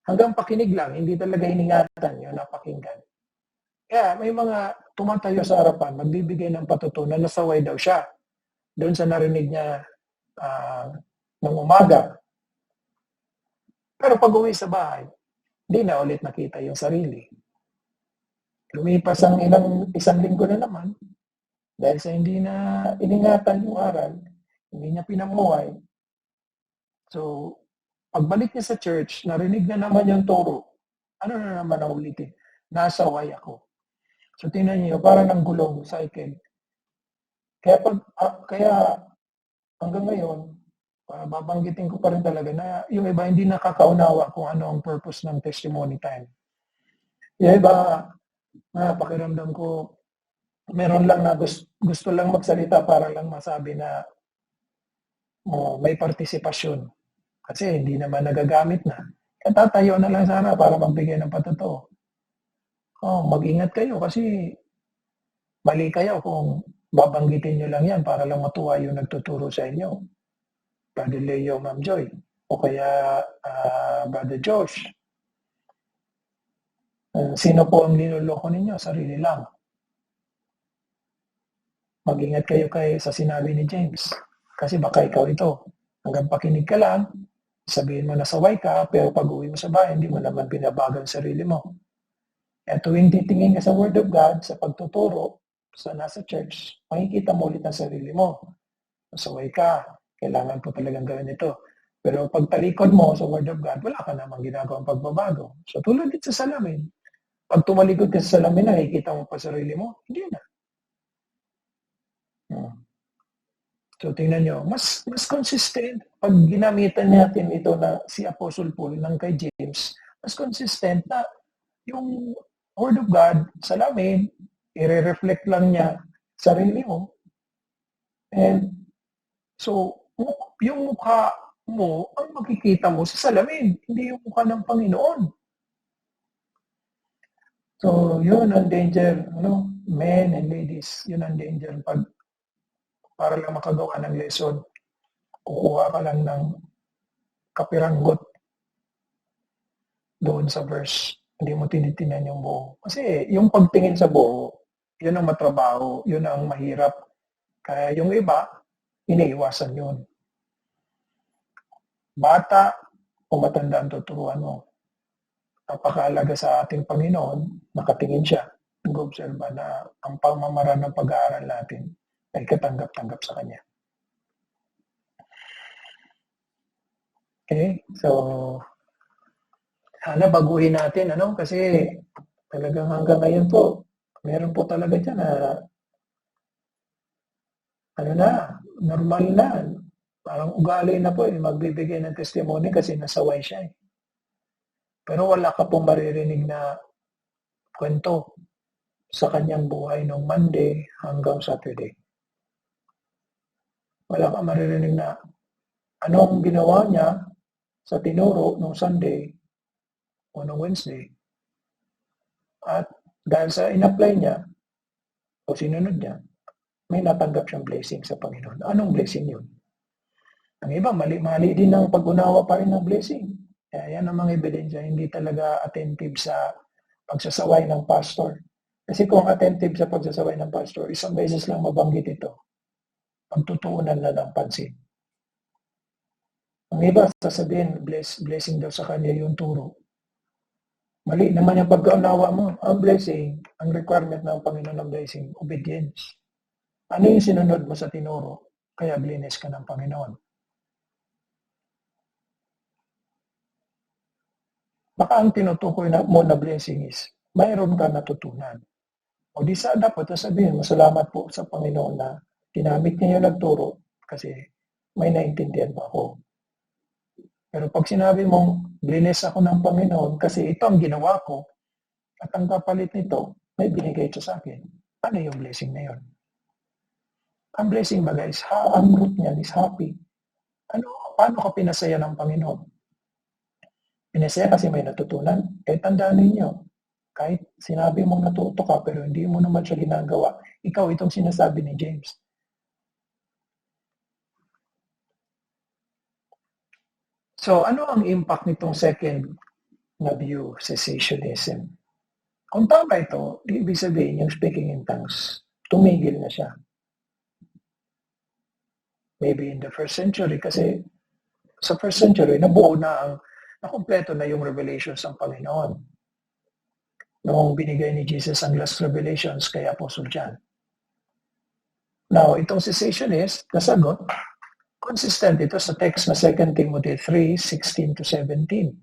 hanggang pakinig lang, hindi talaga iningatan yun na pakinggan. Kaya may mga tumatayo sa harapan, magbibigay ng patutunan, nasaway daw siya. Doon sa narinig niya ng umaga. Pero pag uwi sa bahay, hindi na ulit nakita yung sarili. Lumipas ang isang linggo na naman, dahil sa hindi na iningatan yung aral, hindi niya pinamuhay. So, pagbalik niya sa church, narinig na naman yung turo. Ano na naman ang ulitin? Nasaway ako. So, tingnan niyo, parang ng gulong cycle. Kaya hanggang ngayon, babanggitin ko pa rin talaga na yung iba hindi nakakaunawa kung ano ang purpose ng testimony time. Yung iba, pakiramdam ko, meron lang na gusto lang magsalita para lang masabi na may partisipasyon. Kasi hindi naman nagagamit na. Kaya tatayo na lang sana para magbigay ng patotoo. Mag-ingat kayo kasi mali kayo kung babanggitin nyo lang yan para lang matuwa yung nagtuturo sa inyo. Brother Leo, Ma'am Joy, o kaya Brother Josh. Sino po ang niloloko ninyo? Sarili lang. Mag-ingat kayo sa sinabi ni James. Kasi baka ikaw ito. Hanggang pakinig ka lang, sabihin mo na saway ka, pero pag uwi mo sa bahay, hindi mo naman binabago ang sarili mo. At tuwing titingin ka sa Word of God, sa pagtuturo, sa nasa church, makikita mo ulit ang sarili mo. Saway ka, kailangan po talagang gawin ito. Pero pag talikod mo sa Word of God, wala ka namang ginagawang pagbabago. So tulad dito sa salamin, pag tumalikod ka sa salamin, nakikita mo pa sarili mo, hindi na. So tingnan nyo, mas consistent pag ginamitan natin ito na si Apostle Paul ng kay James, mas consistent na yung Word of God, salamin, i-reflect lang niya sarili mo. And so, yung mukha mo, ang makikita mo sa salamin, hindi yung mukha ng Panginoon. So, yun ang danger, men and ladies, yun ang danger para lang makagawa ng lesson, kukuha ka lang ng kapiranggot doon sa verse. Hindi mo tinitinan yung buo. Kasi yung pagtingin sa buo, yun ang matrabaho, yun ang mahirap. Kaya yung iba, iniiwasan yun. Bata kung matanda ang tuturuan mo. Napakahalaga sa ating Panginoon, nakatingin siya, nag-oobserba na ang pamamaraan ng pag-aaral natin ay katanggap-tanggap sa Kanya. Okay? So, sana baguhin natin, kasi talagang hanggang ngayon po, meron po talaga dyan na, normal na. Parang ugali na po, magbibigay ng testimony kasi nasaway siya. Pero wala ka pong maririnig na kwento sa kanyang buhay nung Monday hanggang Saturday. Wala kang maririnig na anong ginawa niya sa tinuro nung Sunday o nung Wednesday. At dahil sa in-apply niya o sinunod niya, may natanggap siyang blessing sa Panginoon. Anong blessing yun? Ang iba, mali-mali din ang pag-unawa pa rin ng blessing. Kaya yan ang mga ebidensya, hindi talaga attentive sa pagsasaway ng pastor. Kasi kung attentive sa pagsasaway ng pastor, isang beses lang mabanggit ito, pagtutuunan na ng pansin. Ang iba, sasabihin, blessing daw sa kanya yung turo. Mali naman yung pagkaunawa mo. Ang blessing, ang requirement ng Panginoon ng blessing, obedience. Ano yung sinunod mo sa tinuro? Kaya blines ka ng Panginoon. Baka ang tinutukoy mo na blessing is, mayroon ka natutunan. O di sa dapat sabihin mo, salamat po sa Panginoon na ginamit niya yung nagturo kasi may naintindihan ba ako. Pero pag sinabi mong, blines ako ng Panginoon kasi ito ang ginawa ko at ang kapalit nito, may binigay ito sa akin. Ano yung blessing na yun? Ang blessing ba guys, ang root niyan is happy. Paano ka pinasaya ng Panginoon? Pinasaya kasi may natutunan. Kahit tandaan ninyo, kahit sinabi mong natuto ka pero hindi mo naman siya ginagawa, ikaw itong sinasabi ni James. So, ano ang impact nitong second na view, cessationism? Kung tama ito, ibig sabihin yung speaking in tongues, tumigil na siya. Maybe in the first century, kasi sa first century, nakumpleto na yung revelations ng Panginoon. Noong binigay ni Jesus ang last revelations kay Apostle John. Now, itong cessationist, nasagot, consistent ito sa text na 2 Timothy 3:16-17.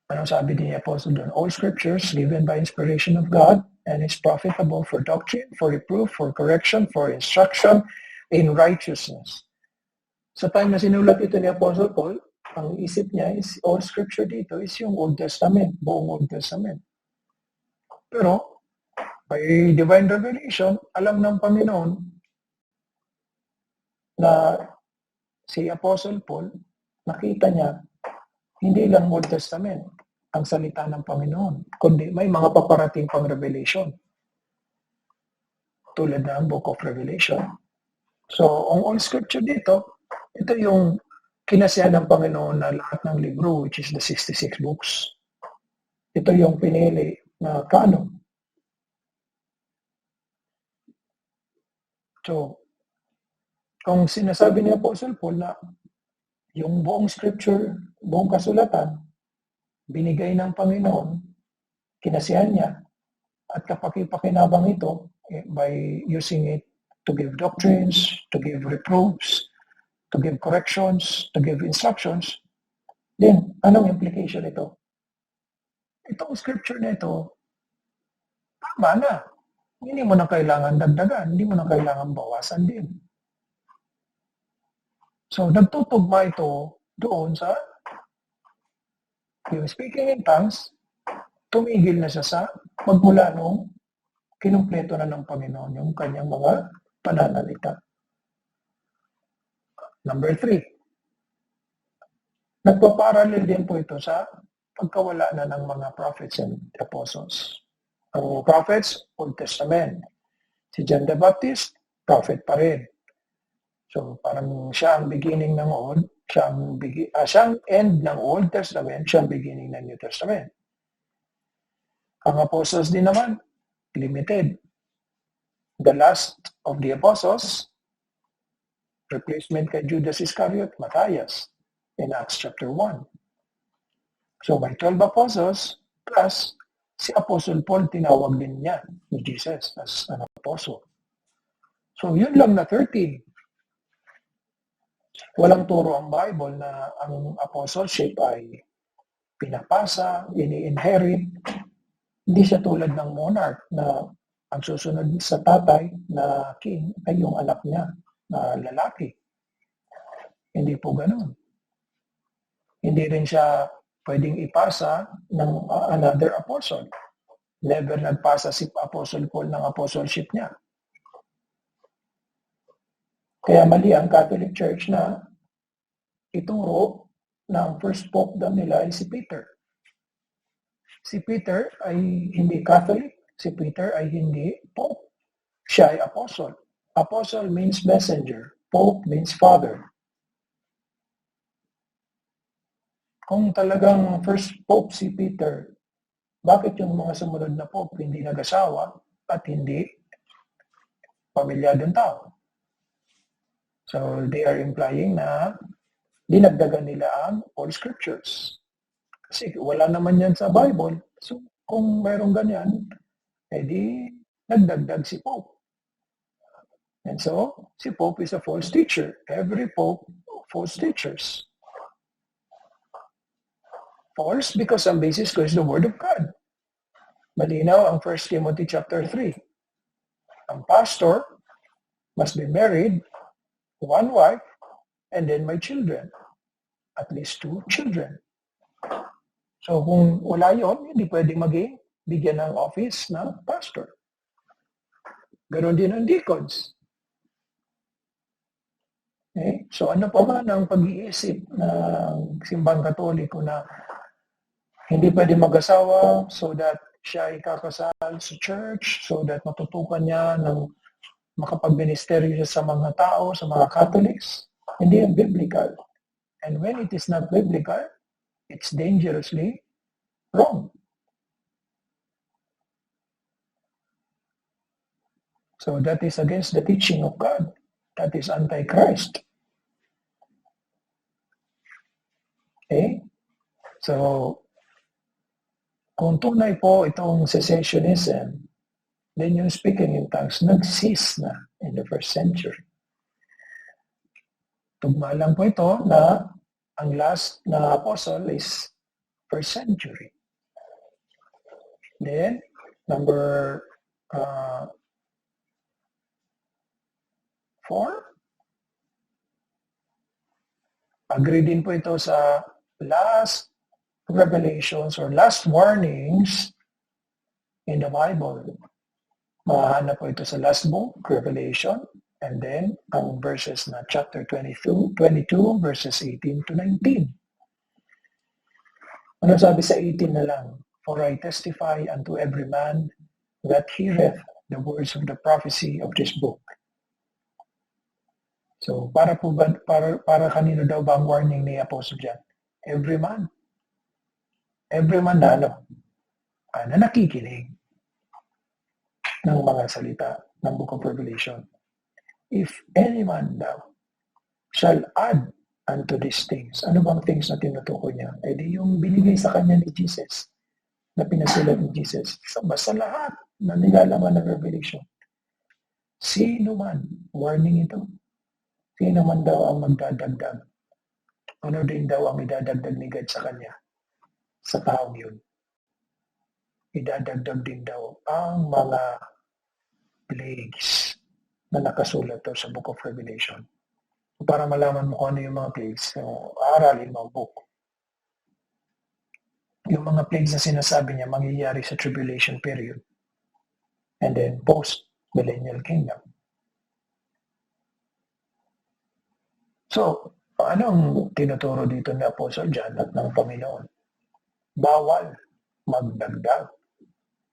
Anong sabi ni Apostle doon? All scriptures given by inspiration of God and is profitable for doctrine, for reproof, for correction, for instruction in righteousness. Sa time na sinulat ito ni Apostle Paul, ang isip niya is all scripture dito is yung Old Testament, buong Old Testament. Pero, by divine revelation, alam ng Panginoon na si Apostle Paul, nakita niya, hindi lang Old Testament ang salita ng Panginoon, kundi may mga paparating pang revelation. Tulad ng Book of Revelation. So, ang all scripture dito, ito yung kinasiyahan ng Panginoon na lahat ng libro, which is the 66 books. Ito yung pinili na canon. So, kung sinasabi ni Apostle Paul na yung buong scripture, buong kasulatan, binigay ng Panginoon, kinasiyahan niya, at kapakipakinabang ito by using it to give doctrines, to give reproofs, to give corrections, to give instructions, then anong implication ito? Itong scripture na ito, tama na. Hindi mo na kailangan dagdagan, hindi mo na kailangan bawasan din. So, nagtutugma ito doon sa yung speaking in tongues, tumigil na siya sa magmula nung kinumpleto na ng Panginoon yung kanyang mga pananalita. Number 3, nagpaparallel din po ito sa pagkawala na ng mga prophets and apostles. Ang prophets, Old Testament. Si John the Baptist, prophet pa rin. So parang siya ang beginning ng Old, siya ang end ng Old Testament, siya ang beginning ng New Testament. Ang apostles din naman, limited. The last of the apostles, Replacement kay Judas Iscariot, Matthias, in Acts chapter 1. So may 12 apostles plus si Apostle Paul, tinawag din niya ni Jesus as an apostle. So yun lang na 13. Walang turo ang Bible na ang apostleship ay pinapasa, ini-inherit. Hindi siya tulad ng monarch na ang susunod sa tatay na king ay yung anak niya na lalaki. Hindi po ganun. Hindi rin siya pwedeng ipasa ng another apostle. Never nagpasa si Apostle Paul ng apostleship niya. Kaya mali ang Catholic Church na ituro ng first pope daw nila ay si Peter. Si Peter ay hindi Catholic. Si Peter ay hindi pope. Siya ay apostle. Apostle means messenger. Pope means father. Kung talagang first pope si Peter, bakit yung mga sumunod na pope hindi nag-asawa at hindi pamilyadong tao? So they are implying na dinagdagan nila ang all scriptures. Kasi wala naman yan sa Bible. So kung mayroong ganyan, edi nagdagdag si Pope. And so, si Pope is a false teacher. Every Pope, false teachers. False because ang basis ko is the Word of God. Malinaw ang 1 Timothy chapter 3. Ang pastor must be married, one wife, and then my children. At least 2 children. So kung wala yun, hindi pwedeng maging bigyan ng office na pastor. Ganon din ang deacons. Okay? So ano pa man ang pag-iisip ng simbang katoliko na hindi pwede mag-asawa so that siya ay kakasal sa church, so that matutukan niya ng makapag-ministeryo siya sa mga tao, sa mga Catholics. Hindi yan biblical. And when it is not biblical, it's dangerously wrong. So that is against the teaching of God. That is anti-Christ. Okay? So, kung tunay po itong cessationism, then yung speaking in tongues nag-cease na in the 1st century. Tugma lang po ito na ang last na apostle is 1st century. Then, number 4. Agree din po ito sa last revelations or last warnings in the Bible. Mahanap po ito sa last book, Revelation, and then ang verses na chapter 22 verses 18 to 19. Ano sabi sa 18 na lang? For I testify unto every man that heareth the words of the prophecy of this book. So, para kanino daw ba ang warning ni Apostle John? Every man. Every man na na nakikinig ng mga salita ng Book of Revelation. If any man daw shall add unto these things, ano bang things na tinutukoy niya? Eh di yung binigay sa kanya ni Jesus, na pinasulat ni Jesus, sa lahat na nilalaman ng Revelation. Sino man, warning ito, sino man daw ang magdadagdag? Ano din daw ang idadagdag ni God sa kanya? Sa taong yun. Idadagdag din daw ang mga plagues na nakasulat daw sa Book of Revelation. Para malaman mo kung ano yung mga plagues, aralin mo ang book. Yung mga plagues na sinasabi niya mangyayari sa tribulation period and then post-millennial kingdom. So, anong tinuturo dito ni Apostle John at ng Panginoon? Bawal magdagdag.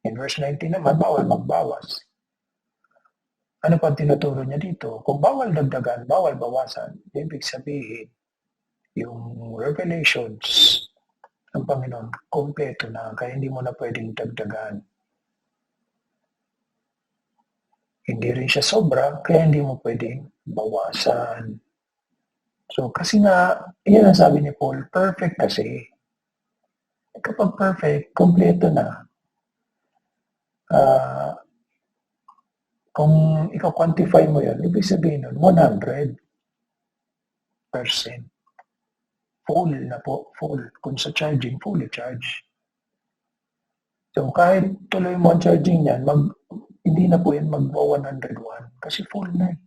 In verse 19 naman, bawal magbawas. Ano pa tinuturo niya dito? Kung bawal dagdagan, bawal bawasan, ibig sabihin, yung revelations ng Panginoon, kompleto na, kaya hindi mo na pwedeng dagdagan. Hindi rin siya sobra, kaya hindi mo pwedeng bawasan. So, kasi nga, yan ang sabi ni Paul, perfect kasi. Kapag perfect, kompleto na. Kung ikaw quantify mo yan, ibig sabihin nun, 100%. Full na po, full. Kung sa charging, fully charge. So, kahit tuloy mo ang charging niyan, hindi na po yan mag-101 kasi full na.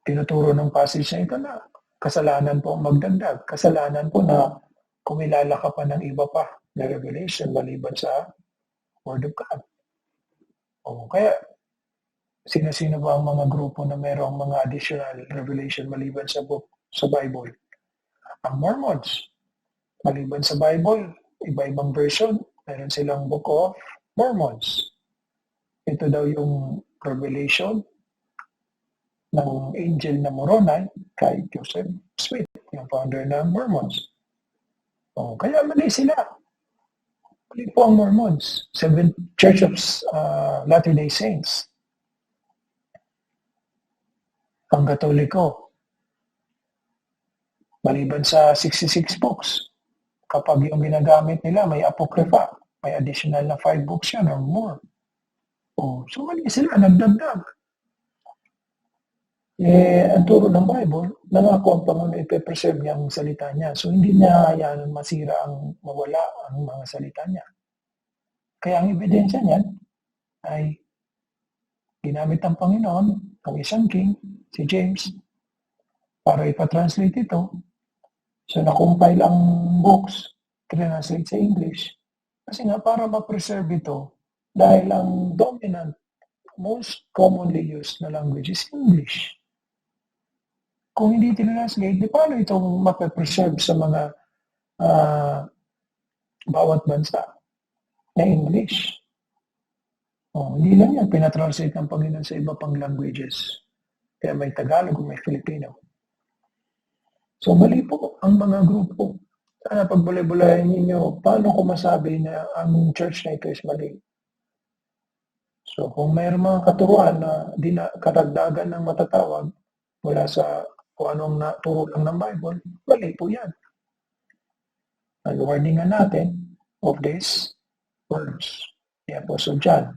Tinuturo ng passage na ito na kasalanan po ang magdagdag. Kasalanan po na kumilala ka pa ng iba pa na revelation maliban sa Word of God. Kaya sino-sino ba ang mga grupo na mayroong mga additional revelation maliban sa Bible? Ang Mormons. Maliban sa Bible, iba-ibang version, meron silang Book of Mormons. Ito daw yung revelation ng angel na Moroni kay Joseph Smith, yung founder ng Mormons. Kaya mali sila. Mali po ang Mormons, Seventh Church of Latter-day Saints. Ang Katoliko, maliban sa 66 books, kapag yung ginagamit nila may apocrypha, may additional na 5 books yan or more. So mali sila, nagdagdag. Ang turo ng Bible, nangako ang Panginoon ipe-preserve niya ang salita niya. So hindi niya hayaan masira mawala ang mga salita niya. Kaya ang ebidensya niyan ay ginamit ng Panginoon, ang isang king, si James, para ipatranslate ito. So na-compile ang books, translate sa English. Kasi nga para ma-preserve ito, dahil ang dominant, most commonly used na language is English. Kung hindi tinranslate, di paano ito mape-preserve sa mga bawat bansa na English? Hindi lang yan, pinatranslate ng Panginoon sa iba pang languages. Kaya may Tagalog, may Filipino. So mali po ang mga grupo. Sana pagbulay-bulayan ninyo, paano ko masabi na ang church na ito is mali? So kung mayroong mga katuruan na karagdagan ng matatawag mula sa kung anong naturo lang ng Bible, mali po yan. Ang warning natin of these words, the Apostle John.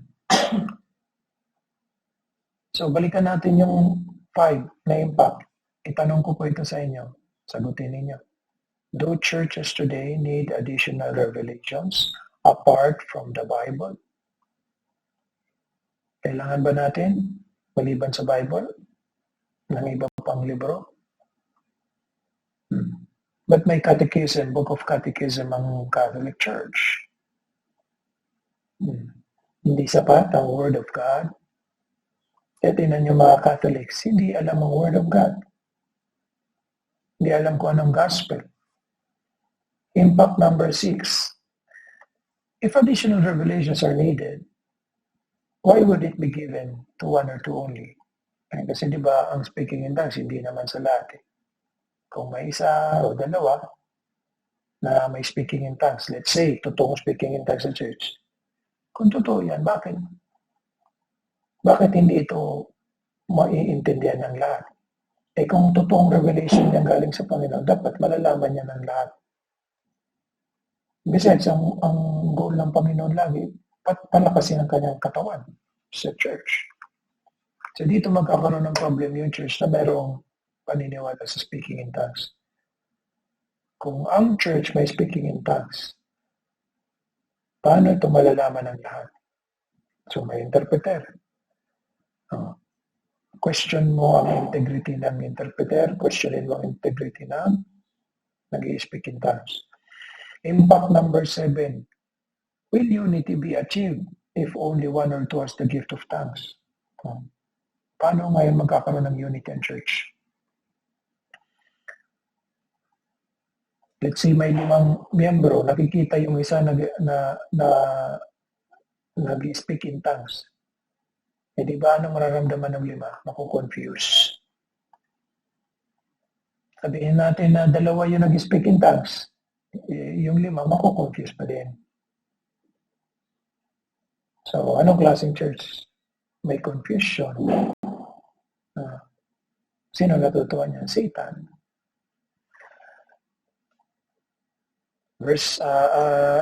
So balikan natin yung 5 na impact. Itanong ko po ito sa inyo. Sagutin ninyo. Do churches today need additional revelations apart from the Bible? Kailangan ba natin, maliban sa Bible, ng iba pang libro? But may catechism, book of catechism ang Catholic Church. Hindi sapat ang Word of God. Kaya tinan nyo mga Catholics, hindi alam ang Word of God. Hindi alam kung anong gospel. Impact number 6. If additional revelations are needed, why would it be given to one or two only? Kasi di ba ang speaking in tongues, hindi naman sa lahat. Kung may isa o dalawa na may speaking in tongues, let's say, totoong speaking in tongues sa church. Kung totoo yan, bakit? Bakit hindi ito maiintindihan ng lahat? Kung totoong revelation niya galing sa Panginoon, dapat malalaman niya ng lahat. Besides, ang goal ng Panginoon lagi, palakasin ang kanyang katawan sa church. So dito magkakaroon ng problem yung church na mayroong paniniwala sa speaking in tongues. Kung ang church may speaking in tongues, paano ito malalaman ng lahat? So may interpreter. Question mo ang integrity ng interpreter, questionin mo ang integrity ng nag-i-speak in tongues. Impact number 7. Will unity be achieved if only one or two has the gift of tongues? Paano ngayon magkakaroon ng unity in church? Let's say may 5 miyembro, nakikita yung isa nag-speak in tongues. Di ba anong mararamdaman ng 5? Makukonfuse. Sabihin natin na 2 yung nag-speak in tongues. Yung 5, makukonfuse pa din. So, anong klaseng church? May confusion. Sino natutuwa niyan? Satan.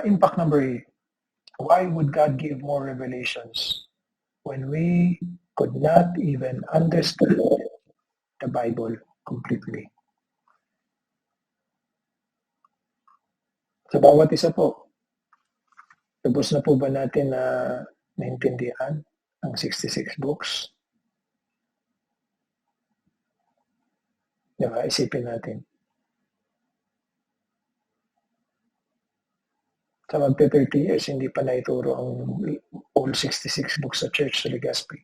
Impact number 8. Why would God give more revelations when we could not even understand the Bible completely? Sa bawat isa po, lubos na po ba natin na naintindihan ang 66 books? Diba? Isipin natin. Sa magpe-30 years, hindi pa naituro ang all 66 books sa church sa Legazpi.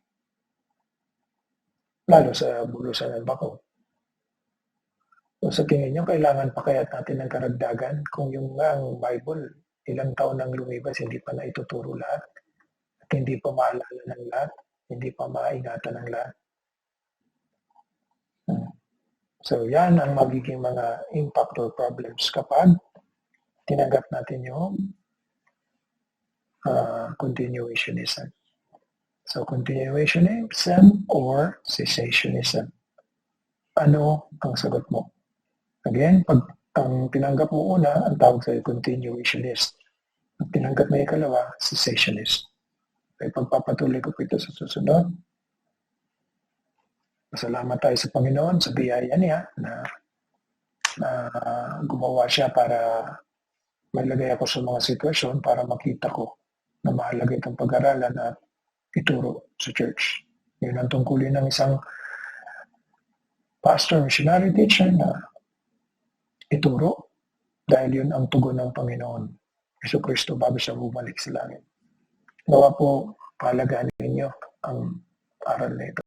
Lalo sa bulusan ng Bako. So sa tingin nyo, kailangan pa kaya natin ng karagdagan kung yung ang Bible, ilang taon nang lumipas, hindi pa naituturo lahat, at hindi pa maalala ng lahat, hindi pa maingatan ng lahat. So yan ang magiging mga impact or problems kapag tinanggap natin yung continuationism. So continuationism or cessationism. Ano ang sagot mo? Again, pag ang tinanggap mo una, ang tawag sa'yo continuationist. Pag tinanggap mo ikalawa, cessationist. Kaya pagpapatuloy ko po ito sa susunod. Masalamat tayo sa Panginoon, sa biyaya niya na gumawa siya para mailagay ako sa mga sitwasyon para makita ko na mahalaga itong pag-aralan at ituro sa church. Yun ang tungkulin ng isang pastor, missionary, teacher na ituro dahil yun ang tugon ng Panginoon Hesus Kristo bago siya bumalik sa langit. Nawa po, pahalagaan ninyo ang aral na ito.